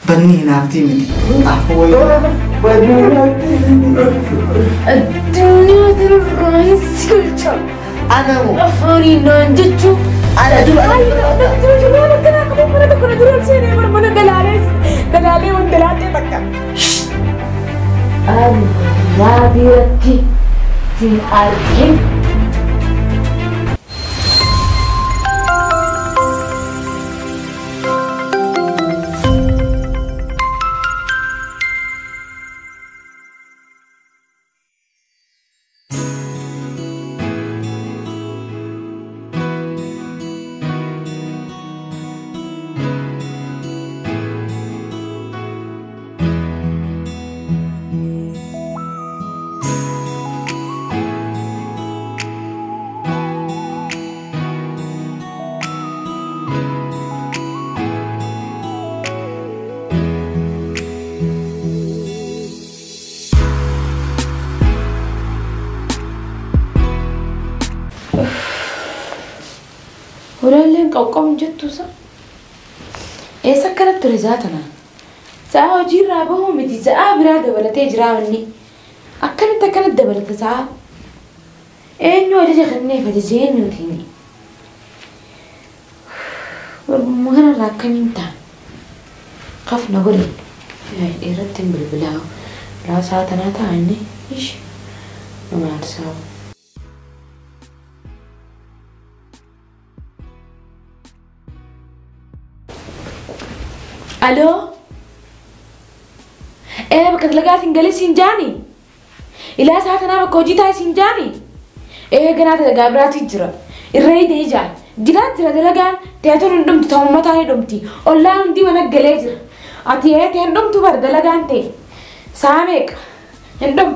بني نافتي مني الدنيا الرئيس كلها أنا مو أفاني نانجتشو أنا دول أنا كنا قبل مرة كنا دول سيني مرة دلالي وندلاتي تكا الله بيرتي في أرضي ولكن قوقم جتوسا إيسا كانت رزاتنا ساعة وجير رابهم متي ساعة برادة ولا تجراوني أكنت كانت دبلت ساعة إنه أجي خلني فتجين وتيني ومهنا راكمين تان قفنا قولين إيرتين بالبلاو لا ساعة تناتا عني إيش وما أرساو الو ايه بكت لقات انجلي سنجاني الى ساعه انا بكوجي تاي سنجاني ايه غنات غابراتي جرا الريد يجا جرات جرا دلغان تياتر ندم تومتا ندمتي اولان ندي وانا غليجر اتي ايه تندم تبر دلغان تي سامك ندم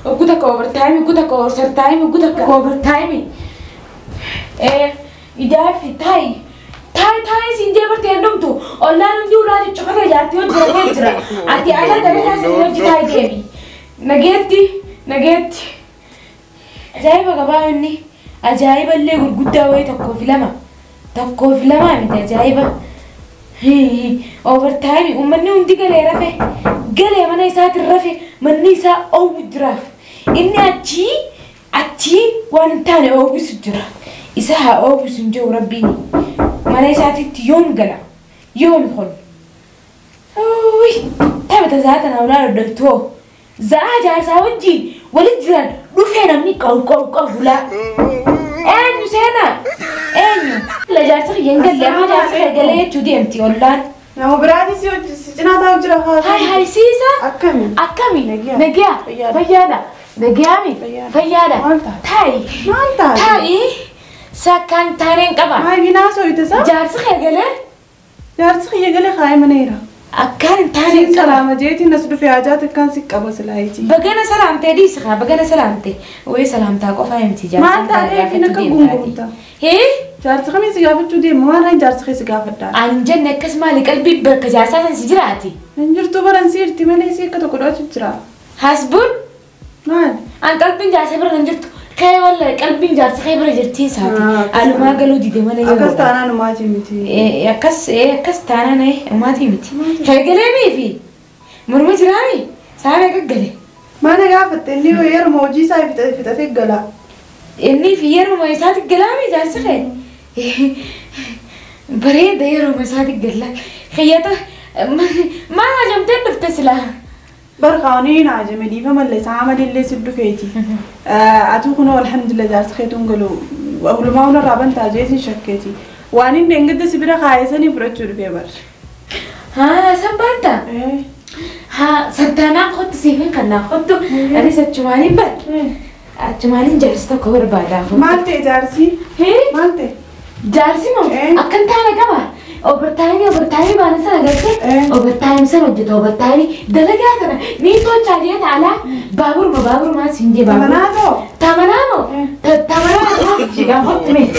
وكوتا كوفر تايم كوتا كوفر تايم كوتا كوفر تايم ايه اذا في تاي تاي سنجي برتي عندهم تو الله نمدي ولا تشوفها جاتي وجرا جرا أتي على دبلة سنجي تاي ديبي نجيت أجايب كبايني أجايب اللي قرقدا وين تكو فيلما متى أجايبه هي أوفر تايم ومني وندي قلي رفع قلي من يسات الرفع من يسا أو بدرف إني أتي وأنا تاني أو بسجرا إسها أو بسنجو ربيني ما يساتي يوم قلا يوم خل أوي تابت زاتنا ولا ردتوه زاجا ساوجي ولجران رفعنا مني كاو ولا أنو سينا أنو لا جالسة ينقل لي ما جالسة قلي تودي أنتي أولان يا مبرادي سجنا تاوجرا هاي سيسا أكمي نجيا فيادا تاي سكان تارين كبا هاي بناسو يتسا جارسخ يقلي خاي منيرا أكان تارين كبا سلامة جيتي نسدو في حاجات كان سكة بس لايتي بقنا سلامتي دي سخا بقنا سلامتي وي سلامتك وفهمتي جارسخ ما تعرفي فينا كبومبومتا هي جارسخ مي سقافة جودي ما راي جارسخ سقافة دار عن جنة كسمة لقلبي بكجاسة سجراتي نجرتو برانسير تمني سيكا تقولوا تجرا حسبون نعم عن قلبي جاسة برنجرتو كاي والله قلبي جالس خيبر جرتي ساتي أنا ما قالوا دي ما نيجي أكست أنا ما تيمتي أكست أنا نه ما تيمتي كاي قلبي في مرمج رامي سامع قلبي ما أنا قافت إني وير موجي ساي في تفيق قلا إني في ير مويسات قلامي جالس خير بريد ير مويسات قلا خياطة ما هجمتين نفتسلها برقانين عجمي فما اللي سامل اللي سدو فيتي أتوقنوا الحمد لله جالس خيتون قالوا أول ما هنا رابن تاجيتي شكيتي وانين دينجد سبيرا خايساني برتشور بيبر ها سبانتا ها سنتانا خد سيفين كنا خدو أنا ستشمالي بات أتشمالي جالستا كور بادا مالتي جارسي مالتي جالسي مو أكن تانا كما overtime بانا سنة قلت overtime سنة وجدت overtime دلقاتنا نيتو تشاريات على بابور ما سنجي بابور تامنانو شكا خط مي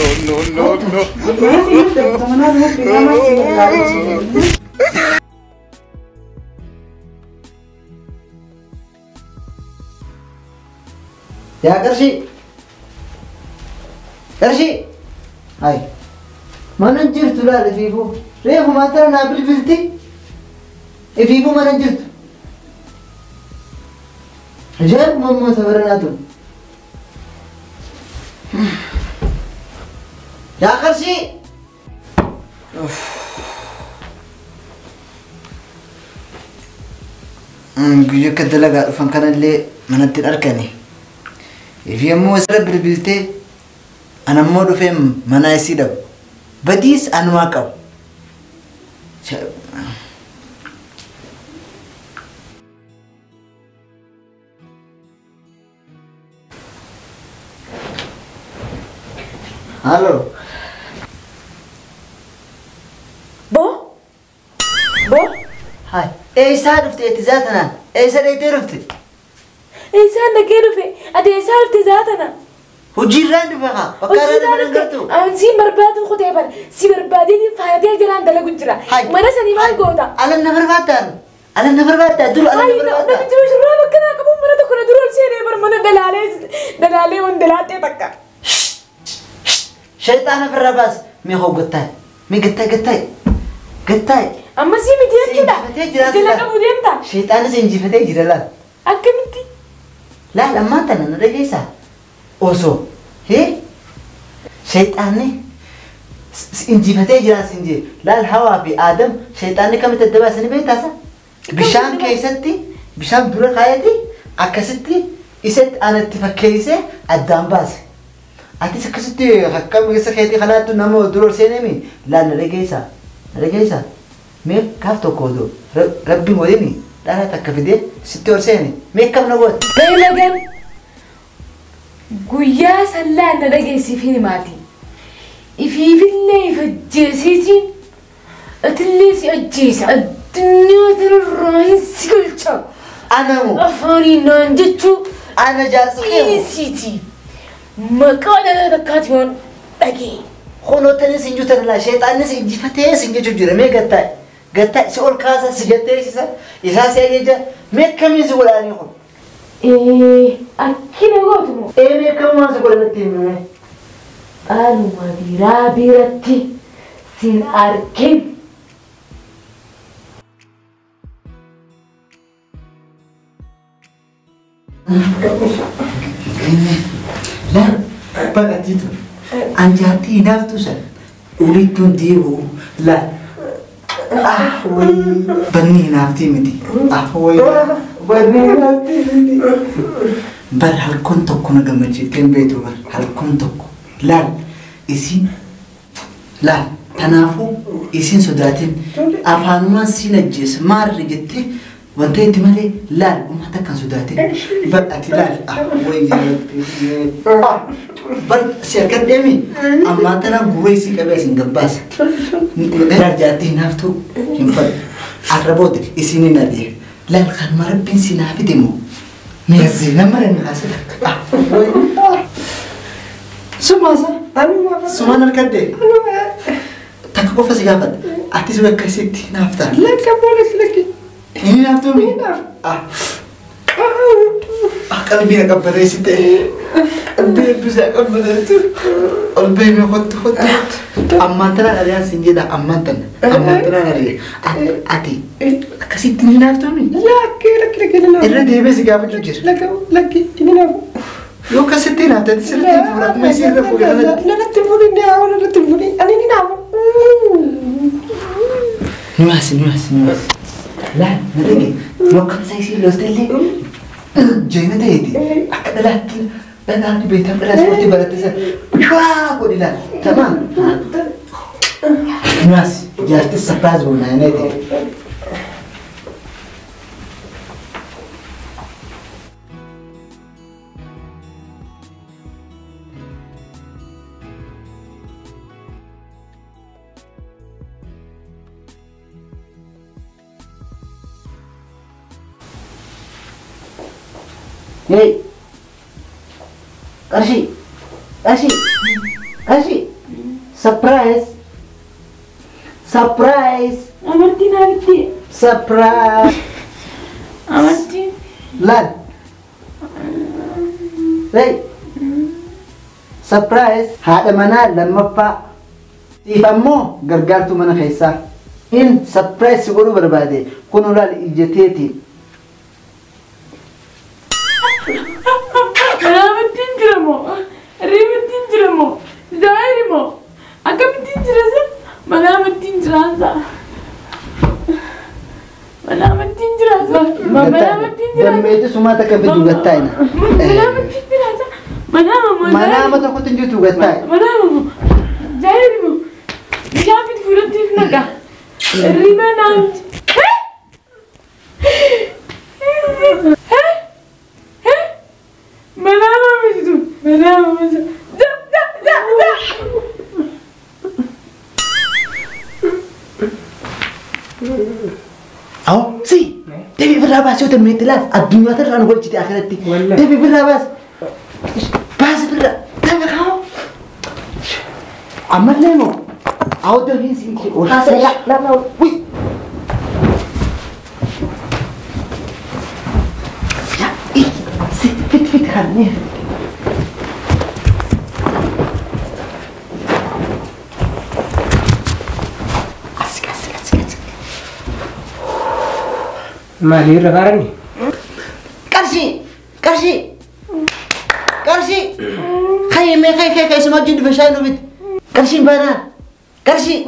يا قرشي هاي ما ننجر تلا لفيفو ريحو ما ترى نابل بلتي Ifiifuu mana jirtu. Ajaa'ibuma ammoo safaranaa tun. Yaa qarshii! Guyyaa akka dalagaa dhufan kanallee manatti hin argani. Ifii ammoo asirra bilbiltee an ammoo dhufee manaa isii dhabu. Badiis anumaa qabu. Halo. Bo? Hai. Eessaa dhufte itti zaatanaan? Eessa dheeytee dhufte? Eessaan dhaqee dhufe? Ati eessaa dhufte zaatana? Hojiirraan dhufe haa? Fakkaarraa dhufe nangartu? Si barbaadu kutee bara. Si barbaadee faayatee jiraan dalagu jira. Mana sanii maal goota? Alan na barbaadaan. Alan na barbaadaan. Duru alan na barbaadaan. Namichi bashirraa bakka naa qabu mana tokko na dura ol seenee bara mana dalaalee wandalaattee takka. Shayxaana firra baas. Mee hoo gattaay. Mee gattaay. Amma si miti jechuudha. Dala qabu deemta. Shayxaana si injifatee jira laal. Akkamitti? Laal ammaan tana na dhageessaa. Osoo. Shayxaanni injifatee jira sin jee. Laal hawaa fi aadam shayxaanni kamitti adda baasanii beektaasa? Bishaan keessatti bishaan dura kaayati akkasitti isatti anatti fakkeessee addaan baase. Atis akkasitti akkam keessa keetii kanaattu nama dura ol seenemi laal na dhageessaa. Mee gaaf tokko odoo rabbiin waliin dhala takka fidee sitti ol seene mee kam na goote? Beelagan guyyaa sallaan na dhageessifiin maatii. Ifiifillee if ajjeesiitiin atillee si ajjeesa. Addunyaa kanarraa hin si galcha. Anamu. Afaaniin naan jechuu. Ana jaarsa keemu. Dhiisiiti. Maqaa dhala takkaati waan dhagee. Honootanii sin juutan laa shayxaanni si injifatee sin jechuu jira mee gattaay. Gattaay si ol kaasa si jetteessisa isaa si ajeja mee kamiin si godhaanii kun. Akkina gootu moo? Mee kamumaan si godhanatti himame. Dhaaluma biraa biratti sin argin. Laal baqatiitu anjaartii hinaaftu san ulittuun deebi'u laal. Banni hinaaftii miti. Banni hinaaftii miti. Bar halkan tokko na gammachiifteen beektu bar halkan tokko. Laal isin laal kanaafuu isin sodaatin afaanumaan siin ajjeesa maarri jettee wanta itti malee laal uummata kan sodaatin ati laal bar si akka deemi ammaa tana guree si qabee isin gabbaasa darjaatti hinaaftuu hin fadhu arrabooti isin hin adee laal kan marabbiin si naa fide moo meesii nama hin kaasita Sumasa, sumaan harkadde. Takka qofa si gaafadha. Atis bakka isitti naaftaa. Lakka boolis lakki. Inni naaftuu mi? Qalbii na qabbaneessite. Qalbii eebbisaa qabbaneessitu. Ol beekme kottu. Ammaan tanaan ariyaan siin jedha ammaan tana. Ammaan tanaan ariya. Ati akkasitti inni naaftuu mi? Lakki. Irra deebee si gaafachuu jira. Lakki inni naafu. Yoo akkasitti naaftaa sirriitti fuudha akkuma isii irra fuudhe kanatti. Nalatti fuudhi inni haa nalatti fuudhi ani ni naafu. Nuwaasi. Laal na dhage yoo akkasa isii loostellee jeena ta'eeti akka dhalaatti beektan dhalaa ispoortii baratte sana shuwaa godhi laal tamaan. Nuwaasi jaartis saphaas boonaa yana ta'e. Hey, Kashi, surprise. Amartiin habitti. Surprise. Amartiin. Lad. Hey, surprise. Haadha manaa lammaffaa. Siif ammoo gargaartuu mana keessaa. إن سبرايز يقولوا بربادي كونوا لا إجتيتي Mana tinjramo, ribu tinjramo, zairimo. Agam tinjrasa, mana tinjrasa. Mana tinjrasa, mana tinjrasa. Dan itu semua tak kebet juga tayna. Mana tinjrasa, Mana apa tak kutunjuk juga tay. Mana zairimo. Jabit furatif naga. Riba nant. Mana itu? أو سي تبي بالرابع شو تنمي تلاف الدنيا ترى أنا قلت تي آخرتي تبي بالرابع بس بالرا تبي خاو عمل ليمو أو ده هين سينكي لا وي يا إيه سي فت خلني Mali regarani. كرشي خي سما جد فشاينو بيت كرشي بنا كرشي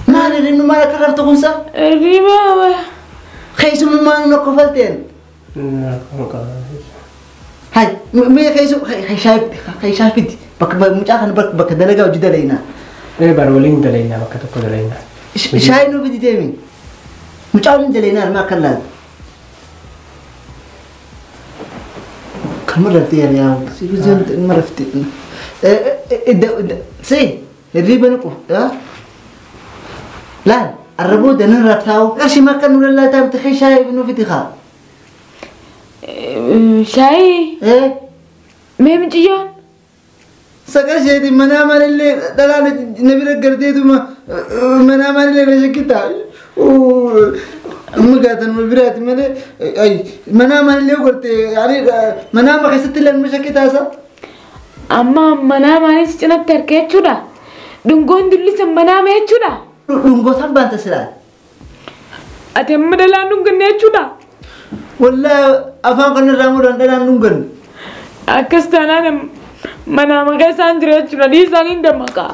ما ندري ما كرفت خمسة Riba. خي سما ما نقفلتين هاي مي خي شايف بك مجاخن بك دلقة وجد لينا Ini baru link dalainya, maka tu dalainya. شاينو بدي تيمي مجاخن دلينا ما كلاد مرة تيار يا سيزون مرة فتي سي الريبة نقو لا الربود أنا رفتاو أشي ما كانوا لا تام تخي شاي بنو في تخا شاي إيه مهم جيان سكر شيء دي منام اللي دلنا نبي رجعتي دوما منام اللي بشكيتا مقاتن مبرات من أي منام اللي قلت يعني منام خسرت لين مشكيتا سا أما mana manis cina terkait sudah dunggon dulu sembana me sudah dunggo sampai antas lah ada medalan dunggon ne sudah والله أفهم كنا رامو دندان نونغن akas tanah mana makai sandra sudah di sangin dah maka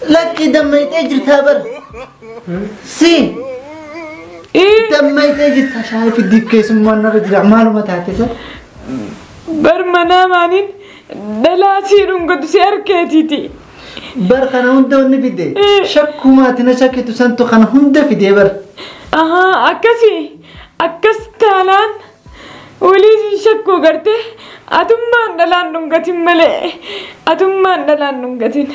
لكن دم يتأجر تابر سين دم يتأجر تشايف الديب كيس موانا بدي معلومات هاتيسا bar mana manin dalasirun gadu serketiti بر خنا هندا ونبيدي شكو ما تنشكي تسنتو خنا هندا في دي بر aha akas talan وليز شكو करते अतुम्मान दलान नुंगतिन मले अतुम्मान दलान नुंगतिन